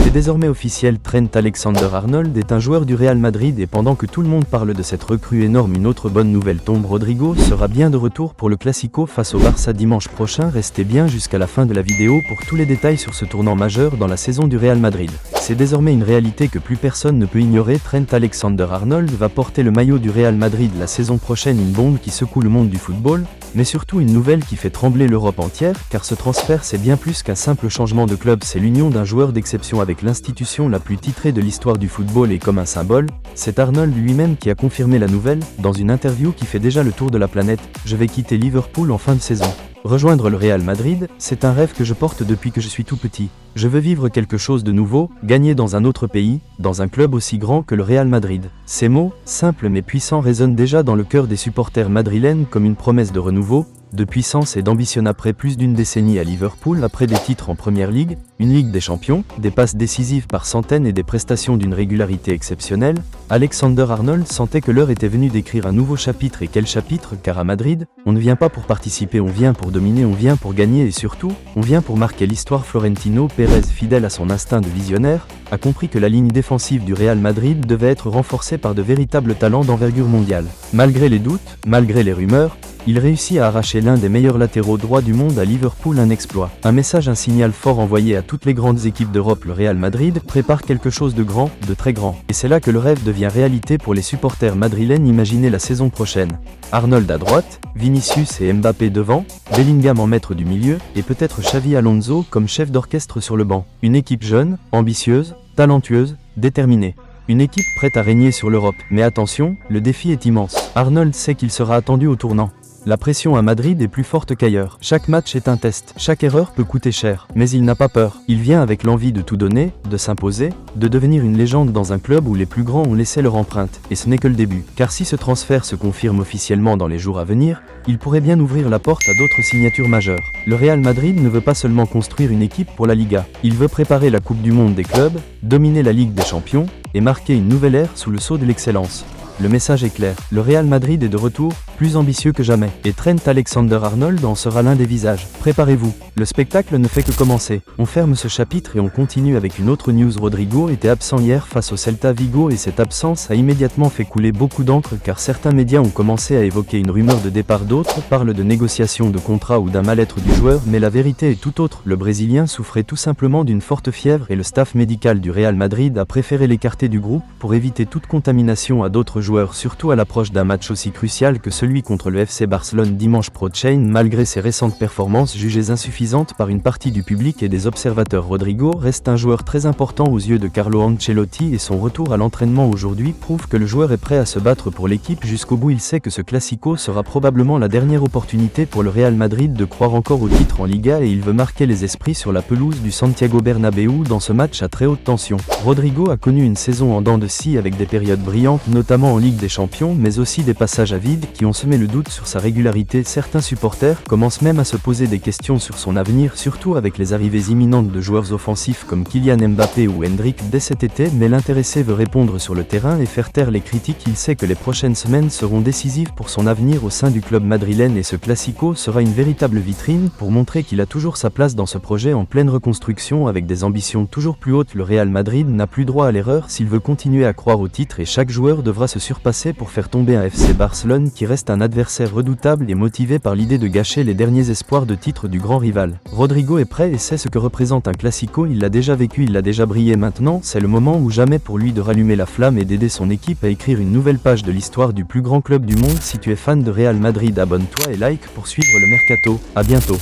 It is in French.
C'est désormais officiel, Trent Alexander-Arnold est un joueur du Real Madrid et pendant que tout le monde parle de cette recrue énorme, une autre bonne nouvelle tombe. Rodrigo sera bien de retour pour le Classico face au Barça dimanche prochain. Restez bien jusqu'à la fin de la vidéo pour tous les détails sur ce tournant majeur dans la saison du Real Madrid. C'est désormais une réalité que plus personne ne peut ignorer, Trent Alexander-Arnold va porter le maillot du Real Madrid la saison prochaine, une bombe qui secoue le monde du football, mais surtout une nouvelle qui fait trembler l'Europe entière, car ce transfert c'est bien plus qu'un simple changement de club, c'est l'union d'un joueur d'exception avec l'institution la plus titrée de l'histoire du football et comme un symbole, c'est Arnold lui-même qui a confirmé la nouvelle, dans une interview qui fait déjà le tour de la planète. Je vais quitter Liverpool en fin de saison. Rejoindre le Real Madrid, c'est un rêve que je porte depuis que je suis tout petit. Je veux vivre quelque chose de nouveau, gagner dans un autre pays, dans un club aussi grand que le Real Madrid. Ces mots, simples mais puissants, résonnent déjà dans le cœur des supporters madrilènes comme une promesse de renouveau, de puissance et d'ambition. Après plus d'une décennie à Liverpool, après des titres en Première Ligue, une Ligue des Champions, des passes décisives par centaines et des prestations d'une régularité exceptionnelle, Alexander-Arnold sentait que l'heure était venue d'écrire un nouveau chapitre. Et quel chapitre? Car à Madrid, on ne vient pas pour participer, on vient pour dominer, on vient pour gagner et surtout, on vient pour marquer l'histoire. Florentino Pérez, fidèle à son instinct de visionnaire, a compris que la ligne défensive du Real Madrid devait être renforcée par de véritables talents d'envergure mondiale. Malgré les doutes, malgré les rumeurs, il réussit à arracher l'un des meilleurs latéraux droits du monde à Liverpool, un exploit. Un message, un signal fort envoyé à toutes les grandes équipes d'Europe. Le Real Madrid prépare quelque chose de grand, de très grand. Et c'est là que le rêve devient réalité pour les supporters madrilènes. Imaginez la saison prochaine. Arnold à droite, Vinicius et Mbappé devant, Bellingham en maître du milieu, et peut-être Xavi Alonso comme chef d'orchestre sur le banc. Une équipe jeune, ambitieuse, talentueuse, déterminée. Une équipe prête à régner sur l'Europe. Mais attention, le défi est immense. Arnold sait qu'il sera attendu au tournant. La pression à Madrid est plus forte qu'ailleurs. Chaque match est un test, chaque erreur peut coûter cher. Mais il n'a pas peur. Il vient avec l'envie de tout donner, de s'imposer, de devenir une légende dans un club où les plus grands ont laissé leur empreinte. Et ce n'est que le début. Car si ce transfert se confirme officiellement dans les jours à venir, il pourrait bien ouvrir la porte à d'autres signatures majeures. Le Real Madrid ne veut pas seulement construire une équipe pour la Liga. Il veut préparer la Coupe du Monde des clubs, dominer la Ligue des Champions, et marquer une nouvelle ère sous le sceau de l'excellence. Le message est clair, le Real Madrid est de retour, plus ambitieux que jamais, et Trent Alexander-Arnold en sera l'un des visages. Préparez-vous, le spectacle ne fait que commencer. On ferme ce chapitre et on continue avec une autre news. Rodrigo était absent hier face au Celta Vigo et cette absence a immédiatement fait couler beaucoup d'encre car certains médias ont commencé à évoquer une rumeur de départ, d'autres parlent de négociation de contrat ou d'un mal-être du joueur, mais la vérité est tout autre. Le Brésilien souffrait tout simplement d'une forte fièvre et le staff médical du Real Madrid a préféré l'écarter du groupe pour éviter toute contamination à d'autres joueurs, surtout à l'approche d'un match aussi crucial que celui contre le FC Barcelone dimanche prochain. Malgré ses récentes performances jugées insuffisantes par une partie du public et des observateurs, Rodrigo reste un joueur très important aux yeux de Carlo Ancelotti et son retour à l'entraînement aujourd'hui prouve que le joueur est prêt à se battre pour l'équipe jusqu'au bout. Il sait que ce Classico sera probablement la dernière opportunité pour le Real Madrid de croire encore au titre en Liga et il veut marquer les esprits sur la pelouse du Santiago Bernabéu dans ce match à très haute tension. Rodrigo a connu une saison en dents de scie avec des périodes brillantes, notamment en Ligue des Champions, mais aussi des passages à vide qui ont semé le doute sur sa régularité. Certains supporters commencent même à se poser des questions sur son avenir, surtout avec les arrivées imminentes de joueurs offensifs comme Kylian Mbappé ou Endrick dès cet été, mais l'intéressé veut répondre sur le terrain et faire taire les critiques. Il sait que les prochaines semaines seront décisives pour son avenir au sein du club madrilène et ce Classico sera une véritable vitrine pour montrer qu'il a toujours sa place dans ce projet en pleine reconstruction avec des ambitions toujours plus hautes. Le Real Madrid n'a plus droit à l'erreur s'il veut continuer à croire au titre et chaque joueur devra se surpasser pour faire tomber un FC Barcelone qui reste un adversaire redoutable et motivé par l'idée de gâcher les derniers espoirs de titre du grand rival. Rodrigo est prêt et sait ce que représente un Classico, il l'a déjà vécu, il l'a déjà brillé. Maintenant, c'est le moment ou jamais pour lui de rallumer la flamme et d'aider son équipe à écrire une nouvelle page de l'histoire du plus grand club du monde. Si tu es fan de Real Madrid, abonne-toi et like pour suivre le mercato. À bientôt.